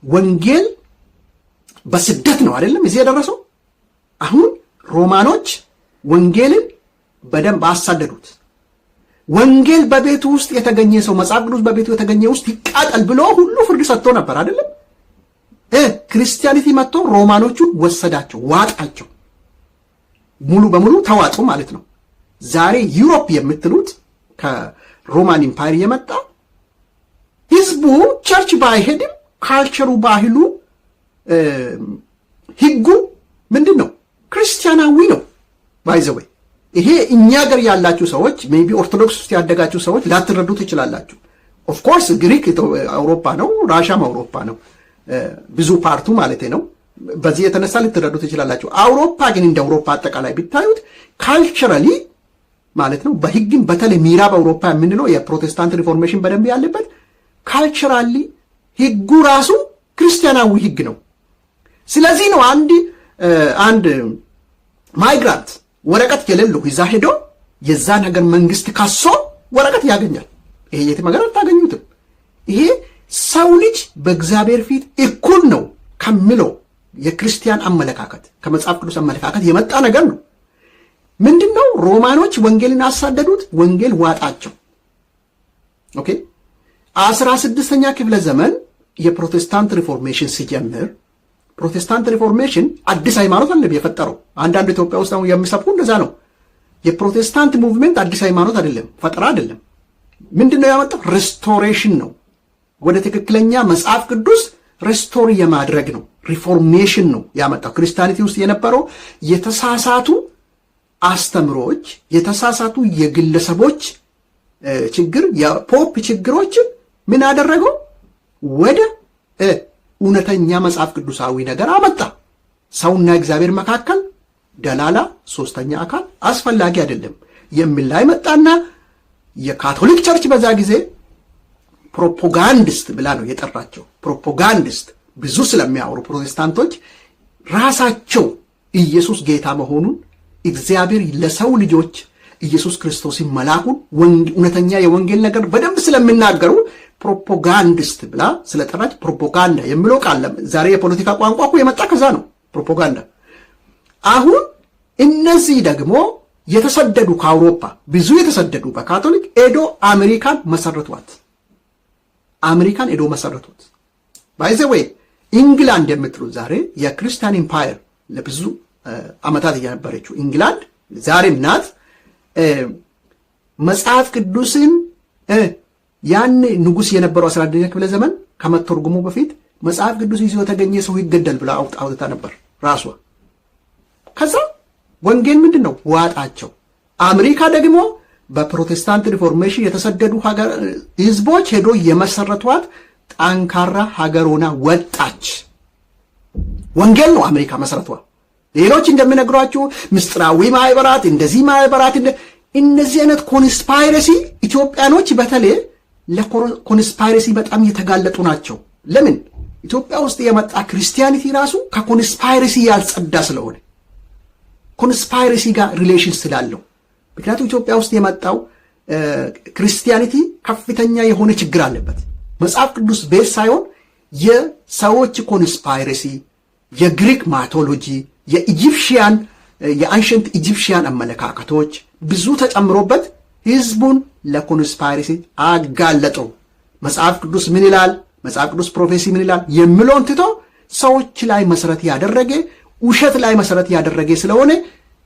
ወንጌል በስደት ነው አይደለም እዚህ የደረሰው። አሁን ሮማኖች ወንጌልን በደንብ አሳደዱት። ወንጌል በቤቱ ውስጥ የተገኘ ሰው መጽሐፍ ቅዱስ በቤቱ የተገኘ ውስጥ ይቃጠል ብሎ ሁሉ ፍርድ ሰጥቶ ነበር አይደለም። ክርስቲያኒቲ መጥቶ ሮማኖቹን ወሰዳቸው፣ ዋጣቸው፣ ሙሉ በሙሉ ተዋጡ ማለት ነው። ዛሬ ዩሮፕ የምትሉት ከሮማን ኢምፓየር የመጣ ህዝቡ ቸርች ባይሄድም ካልቸሩ፣ ባህሉ፣ ህጉ ምንድን ነው? ክርስቲያናዊ ነው። ባይዘወይ ይሄ እኛ ሀገር ያላችሁ ሰዎች ሜቢ ኦርቶዶክስ ውስጥ ያደጋችሁ ሰዎች ላትረዱት ትችላላችሁ። ኦፍ ኮርስ ግሪክ አውሮፓ ነው፣ ራሻም አውሮፓ ነው፣ ብዙ ፓርቱ ማለት ነው። በዚህ የተነሳ ልትረዱ ትችላላችሁ። አውሮፓ ግን እንደ አውሮፓ አጠቃላይ ቢታዩት ካልቸራሊ ማለት ነው፣ በህግም በተለይ ምዕራብ አውሮፓ የምንለው የፕሮቴስታንት ሪፎርሜሽን በደንብ ያለበት ካልቸራሊ ህጉ ራሱ ክርስቲያናዊ ህግ ነው። ስለዚህ ነው አንድ ማይግራንት ወረቀት የሌለው እዛ ሄዶ የዛን ሀገር መንግስት ካሶ ወረቀት ያገኛል። ይሄ የትም ሀገር አታገኙትም። ይሄ ሰው ልጅ በእግዚአብሔር ፊት እኩል ነው ከሚለው የክርስቲያን አመለካከት ከመጽሐፍ ቅዱስ አመለካከት የመጣ ነገር ነው። ምንድነው? ሮማኖች ወንጌልን አሳደዱት፣ ወንጌል ዋጣቸው። ኦኬ 16ኛ ክፍለ ዘመን የፕሮቴስታንት ሪፎርሜሽን ሲጀምር፣ ፕሮቴስታንት ሪፎርሜሽን አዲስ ሃይማኖት አይደለም የፈጠረው። አንዳንድ ኢትዮጵያ ውስጥ አሁን የሚሰብኩ እንደዛ ነው። የፕሮቴስታንት ሙቭመንት አዲስ ሃይማኖት አይደለም፣ ፈጠራ አይደለም። ምንድነው ያመጣው? ሬስቶሬሽን ነው። ወደ ትክክለኛ መጽሐፍ ቅዱስ ሬስቶር የማድረግ ነው። ሪፎርሜሽን ነው ያመጣው። ክርስቲያኒቲ ውስጥ የነበረው የተሳሳቱ አስተምሮች፣ የተሳሳቱ የግለሰቦች ችግር፣ የፖፕ ችግሮችን ምን አደረገው? ወደ እውነተኛ መጽሐፍ ቅዱሳዊ ነገር አመጣ። ሰውና እግዚአብሔር መካከል ደላላ ሶስተኛ አካል አስፈላጊ አይደለም የሚል ላይ መጣና የካቶሊክ ቸርች በዛ ጊዜ ፕሮፓጋንዲስት ብላ ነው የጠራቸው። ፕሮፓጋንዲስት ብዙ ስለሚያወሩ ፕሮቴስታንቶች ራሳቸው ኢየሱስ ጌታ መሆኑን እግዚአብሔር ለሰው ልጆች ኢየሱስ ክርስቶስን መላኩን እውነተኛ የወንጌል ነገር በደንብ ስለሚናገሩ ፕሮፓጋንዲስት ብላ ስለጠራች ፕሮፓጋንዳ የሚለው ቃል ዛሬ የፖለቲካ ቋንቋ እኮ የመጣ ከዛ ነው፣ ፕሮፓጋንዳ። አሁን እነዚህ ደግሞ የተሰደዱ ከአውሮፓ ብዙ የተሰደዱ በካቶሊክ ኤዶ አሜሪካን መሰረቷት። አሜሪካን ኤዶ መሰረቱት። ባይ ዘ ዌይ ኢንግላንድ የምትሉት ዛሬ የክርስቲያን ኢምፓየር ለብዙ ዓመታት የነበረችው ኢንግላንድ ዛሬም ናት። መጽሐፍ ቅዱስን ያን ንጉስ የነበረው 11ኛ ክፍለ ዘመን ከመተርጉሙ በፊት መጽሐፍ ቅዱስ ይዞ የተገኘ ሰው ይገደል ብላ አውጥታ ነበር ራሷ። ከዛ ወንጌል ምንድነው ዋጣቸው። አሜሪካ ደግሞ በፕሮቴስታንት ሪፎርሜሽን የተሰደዱ ህዝቦች ሄዶ የመሰረቷት ጠንካራ ሀገር ሆና ወጣች። ወንጌል ነው አሜሪካ መሰረቷ። ሌሎች እንደሚነግሯችሁ ምስጢራዊ ማህበራት፣ እንደዚህ ማህበራት፣ እነዚህ አይነት ኮንስፓይረሲ ኢትዮጵያኖች በተለይ ለኮንስፓይረሲ በጣም የተጋለጡ ናቸው። ለምን? ኢትዮጵያ ውስጥ የመጣ ክርስቲያኒቲ ራሱ ከኮንስፓይረሲ ያልጸዳ ስለሆነ ኮንስፓይረሲ ጋር ሪሌሽን ስላለው። ምክንያቱም ኢትዮጵያ ውስጥ የመጣው ክርስቲያኒቲ ከፍተኛ የሆነ ችግር አለበት። መጽሐፍ ቅዱስ ቤት ሳይሆን የሰዎች ኮንስፓይረሲ፣ የግሪክ ማቶሎጂ፣ የኢጂፕሽያን የአንሸንት ኢጂፕሽያን አመለካከቶች ብዙ ተጨምሮበት ህዝቡን ለኮንስፓይረሲ አጋለጠው። መጽሐፍ ቅዱስ ምን ይላል፣ መጽሐፍ ቅዱስ ፕሮፌሲ ምን ይላል የሚለውን ትቶ ሰዎች ላይ መሰረት ያደረገ ውሸት ላይ መሰረት ያደረገ ስለሆነ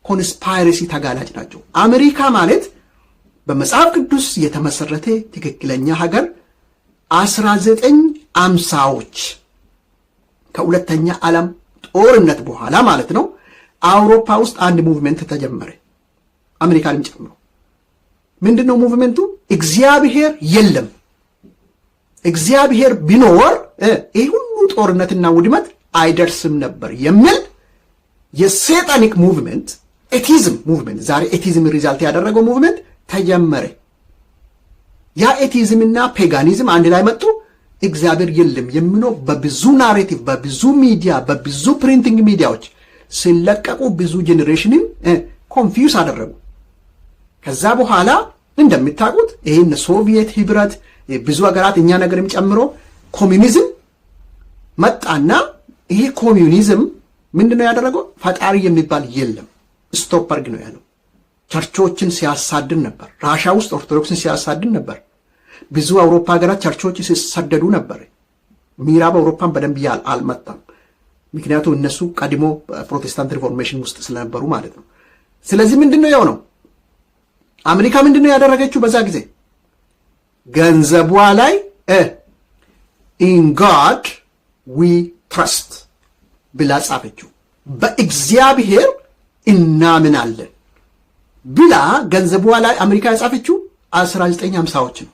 ኮንስፓይረሲ ተጋላጭ ናቸው። አሜሪካ ማለት በመጽሐፍ ቅዱስ የተመሰረተ ትክክለኛ ሀገር 1950ዎች ከሁለተኛ ዓለም ጦርነት በኋላ ማለት ነው አውሮፓ ውስጥ አንድ ሙቭመንት ተጀመረ፣ አሜሪካንም ጨምሮ። ምንድነው ሙቭመንቱ? እግዚአብሔር የለም፣ እግዚአብሔር ቢኖር ይህ ሁሉ ጦርነትና ውድመት አይደርስም ነበር የሚል የሴጣኒክ ሙቭመንት፣ ኤቲዝም ሙቭመንት፣ ዛሬ ኤቲዝም ሪዛልት ያደረገው ሙቭመንት ተጀመረ። ያ ኤቲዝምና ፔጋኒዝም አንድ ላይ መጡ። እግዚአብሔር የለም የሚለው በብዙ ናሬቲቭ፣ በብዙ ሚዲያ፣ በብዙ ፕሪንቲንግ ሚዲያዎች ሲለቀቁ ብዙ ጄኔሬሽንን ኮንፊውስ አደረጉ። ከዛ በኋላ እንደምታውቁት ይሄን ሶቪየት ህብረት ብዙ ሀገራት እኛ ነገርም ጨምሮ ኮሚኒዝም መጣና ይሄ ኮሚዩኒዝም ምንድነው ያደረገው? ፈጣሪ የሚባል የለም ስቶፐርግ ነው ያለው። ቸርቾችን ሲያሳድን ነበር። ራሻ ውስጥ ኦርቶዶክስን ሲያሳድን ነበር። ብዙ አውሮፓ ሀገራት ቸርቾች ሲሰደዱ ነበር። ምዕራብ አውሮፓን በደንብ አልመጣም። ምክንያቱም እነሱ ቀድሞ ፕሮቴስታንት ሪፎርሜሽን ውስጥ ስለነበሩ ማለት ነው። ስለዚህ ምንድነው የሆነው? አሜሪካ ምንድነው ያደረገችው? በዛ ጊዜ ገንዘቧ ላይ ኢን ጋድ ዊ ትረስት ብላ ጻፈችው። በእግዚአብሔር እናምናለን ብላ ገንዘቧ ላይ አሜሪካ ያጻፈችው 1950ዎች ነው።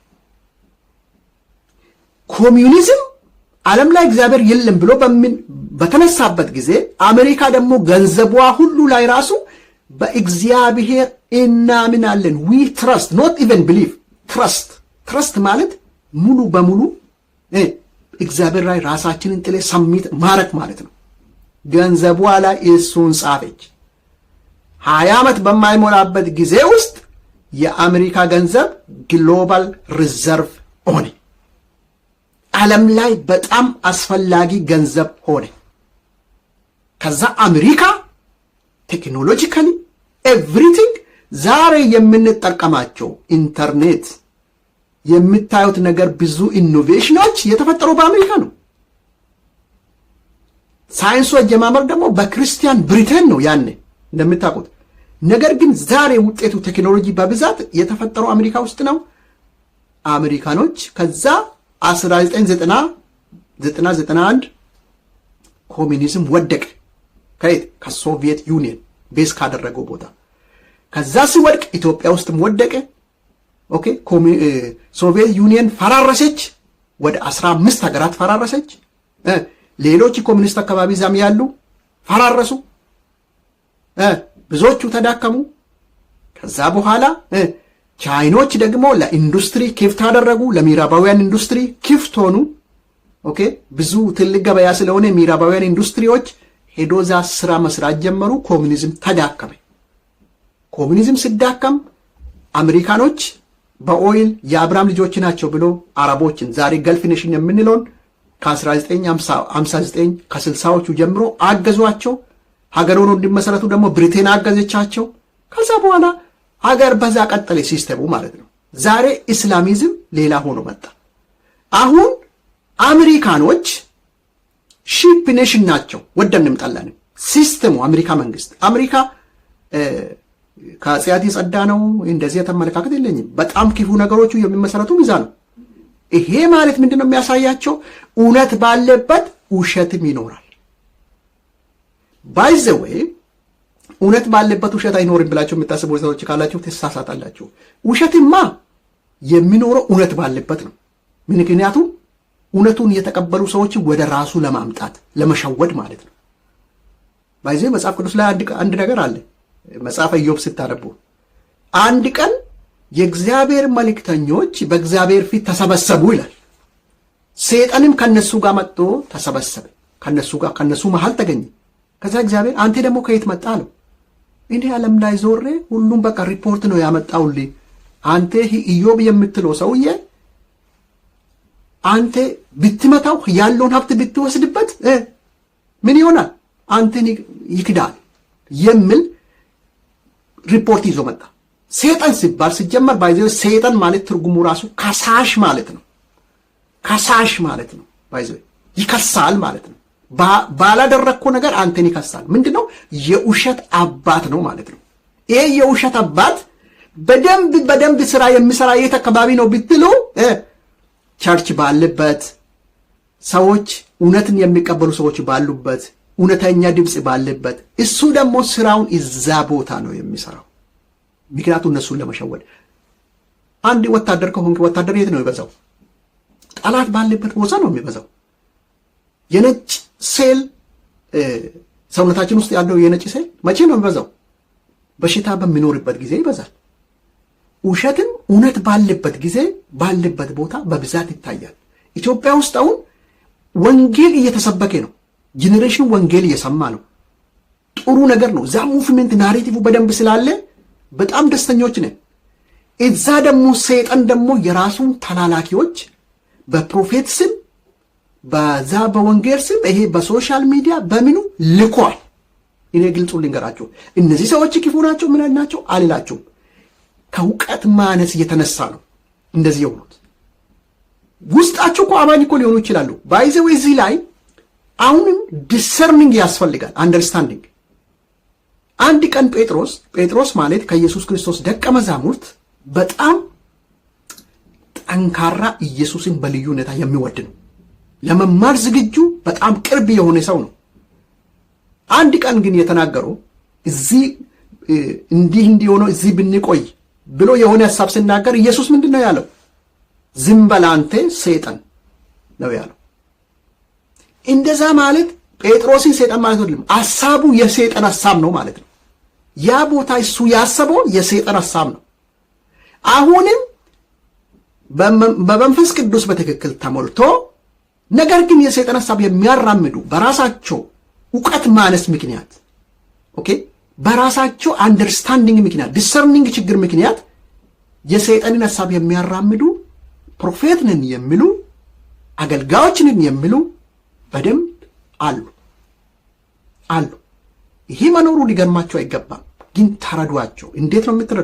ኮሚዩኒዝም ዓለም ላይ እግዚአብሔር የለም ብሎ በተነሳበት ጊዜ አሜሪካ ደግሞ ገንዘቧ ሁሉ ላይ ራሱ በእግዚአብሔር እናምናለን ዊ ትረስት ኖት ኢቨን ቢሊቭ ትረስት ማለት ሙሉ በሙሉ እግዚአብሔር ላይ ራሳችንን ጥሌ ሰሚት ማረክ ማለት ነው። ገንዘቧ ላይ እሱን ጻፈች። 20 ዓመት በማይሞላበት ጊዜ ውስጥ የአሜሪካ ገንዘብ ግሎባል ሪዘርቭ ሆነ። ዓለም ላይ በጣም አስፈላጊ ገንዘብ ሆነ። ከዛ አሜሪካ ቴክኖሎጂካሊ ኤቭሪቲንግ ዛሬ የምንጠቀማቸው ኢንተርኔት የምታዩት ነገር ብዙ ኢኖቬሽኖች የተፈጠሩ በአሜሪካ ነው። ሳይንሱ አጀማመር ደግሞ በክርስቲያን ብሪቴን ነው ያኔ እንደምታውቁት። ነገር ግን ዛሬ ውጤቱ ቴክኖሎጂ በብዛት የተፈጠረው አሜሪካ ውስጥ ነው። አሜሪካኖች ከዛ 1991 ኮሚኒዝም ወደቀ። ከየት? ከሶቪየት ዩኒየን ቤዝ ካደረገው ቦታ። ከዛ ሲወድቅ ኢትዮጵያ ውስጥም ወደቀ። ኦኬ ሶቪየት ዩኒየን ፈራረሰች። ወደ 15 ሀገራት ፈራረሰች። ሌሎች ኮሚኒስት አካባቢ ዛም ያሉ ፈራረሱ። ብዙዎቹ ተዳከሙ። ከዛ በኋላ ቻይኖች ደግሞ ለኢንዱስትሪ ክፍት አደረጉ። ለምዕራባውያን ኢንዱስትሪ ክፍት ሆኑ። ኦኬ ብዙ ትልቅ ገበያ ስለሆነ ምዕራባውያን ኢንዱስትሪዎች ሄዶ ዛ ስራ መስራት ጀመሩ። ኮሚኒዝም ተዳከመ። ኮሚኒዝም ሲዳከም አሜሪካኖች በኦይል የአብርሃም ልጆች ናቸው ብሎ አረቦችን ዛሬ ገልፍ ኔሽን የምንለውን ከ1959 ከ60ዎቹ ጀምሮ አገዟቸው። ሀገር ሆኖ እንዲመሰረቱ ደግሞ ብሪቴን አገዘቻቸው። ከዛ በኋላ ሀገር በዛ ቀጠለ ሲስተሙ ማለት ነው። ዛሬ ኢስላሚዝም ሌላ ሆኖ መጣ። አሁን አሜሪካኖች ሺፕ ኔሽን ናቸው። ወደንም ጠላንም ሲስተሙ አሜሪካ መንግስት አሜሪካ ከጽያት የጸዳ ነው። እንደዚህ የተመለካከት የለኝም። በጣም ክፉ ነገሮቹ የሚመሰረቱ ይዛ ነው። ይሄ ማለት ምንድነው የሚያሳያቸው? እውነት ባለበት ውሸትም ይኖራል። ባይዘዌ እውነት ባለበት ውሸት አይኖርም ብላችሁ የምታስቡ ሰዎች ካላችሁ ተሳሳታላችሁ። ውሸትማ የሚኖረው እውነት ባለበት ነው። ምክንያቱም እውነቱን የተቀበሉ ሰዎች ወደ ራሱ ለማምጣት ለመሸወድ ማለት ነው። ባይዘዌ መጽሐፍ ቅዱስ ላይ አንድ ነገር አለ። መጽሐፈ ኢዮብ ስታነቡ አንድ ቀን የእግዚአብሔር መልእክተኞች በእግዚአብሔር ፊት ተሰበሰቡ ይላል። ሰይጣንም ከነሱ ጋር መጥቶ ተሰበሰበ። ከነሱ መሃል ተገኘ። ከዛ እግዚአብሔር አንተ ደግሞ ከየት መጣ አለው። እኔ ዓለም ላይ ዞሬ ሁሉም በቃ ሪፖርት ነው ያመጣውልኝ። አንተ ኢዮብ የምትለው ሰውዬ አንተ ብትመታው ያለውን ሀብት ብትወስድበት ምን ይሆናል? አንተን ይክዳል የሚል ሪፖርት ይዞ መጣ። ሰይጣን ሲባል ሲጀመር ባይዘው ሰይጣን ማለት ትርጉሙ ራሱ ከሳሽ ማለት ነው። ከሳሽ ማለት ነው። ባይዘው ይከሳል ማለት ነው። ባላደረግኩ ነገር አንተን ይከሳል። ምንድነው? የውሸት አባት ነው ማለት ነው። ይሄ የውሸት አባት በደንብ ስራ የሚሰራ የት አካባቢ ነው ብትሉ ቸርች ባለበት፣ ሰዎች እውነትን የሚቀበሉ ሰዎች ባሉበት፣ እውነተኛ ድምፅ ባለበት፣ እሱ ደግሞ ስራውን እዛ ቦታ ነው የሚሰራው። ምክንያቱም እነሱን ለመሸወድ። አንድ ወታደር ከሆንክ ወታደር የት ነው የሚበዛው? ጠላት ባለበት ቦታ ነው የሚበዛው። የነጭ ሴል ሰውነታችን ውስጥ ያለው የነጭ ሴል መቼ ነው የሚበዛው? በሽታ በሚኖርበት ጊዜ ይበዛል። ውሸትም እውነት ባለበት ጊዜ ባለበት ቦታ በብዛት ይታያል። ኢትዮጵያ ውስጥ አሁን ወንጌል እየተሰበከ ነው። ጄኔሬሽን ወንጌል እየሰማ ነው። ጥሩ ነገር ነው። ዛ ሙቭመንት ናሬቲቭ በደንብ ስላለ በጣም ደስተኞች ነን። እዛ ደግሞ ሰይጣን ደግሞ የራሱን ተላላኪዎች በፕሮፌት ስም በዛ በወንጌል ስም ይሄ በሶሻል ሚዲያ በምኑ ልኳል። እኔ ግልጹ ልንገራችሁ፣ እነዚህ ሰዎች ክፉ ናቸው ምን ናቸው አልላችሁም። ከእውቀት ማነስ እየተነሳ ነው እንደዚህ የሆኑት። ውስጣቸው እኮ አማኝ እኮ ሊሆኑ ይችላሉ። ባይዘው እዚህ ላይ አሁንም ዲሰርኒንግ ያስፈልጋል፣ አንደርስታንዲንግ። አንድ ቀን ጴጥሮስ ማለት ከኢየሱስ ክርስቶስ ደቀ መዛሙርት በጣም ጠንካራ፣ ኢየሱስን በልዩ ሁኔታ የሚወድ ነው። ለመማር ዝግጁ፣ በጣም ቅርብ የሆነ ሰው ነው። አንድ ቀን ግን የተናገረው እዚህ እንዲህ ሆኖ እዚህ ብንቆይ ብሎ የሆነ ሐሳብ ሲናገር ኢየሱስ ምንድን ነው ያለው? ዝም በል አንተ ሰይጣን ነው ያለው። እንደዛ ማለት ጴጥሮስን ሰይጣን ማለት አይደለም፣ ሐሳቡ የሰይጣን ሐሳብ ነው ማለት ነው። ያ ቦታ እሱ ያሰበው የሰይጣን ሐሳብ ነው። አሁንም በመንፈስ ቅዱስ በትክክል ተሞልቶ ነገር ግን የሰይጣን ሐሳብ የሚያራምዱ በራሳቸው እውቀት ማነስ ምክንያት በራሳቸው አንደርስታንዲንግ ምክንያት ዲሰርኒንግ ችግር ምክንያት የሰይጣንን ሐሳብ የሚያራምዱ ፕሮፌት ነን የሚሉ አገልጋዮች ነን የሚሉ በደንብ አሉ። ይሄ መኖሩ ሊገርማቸው አይገባም። ግን ተረዷቸው። እንዴት ነው የምትረዱ?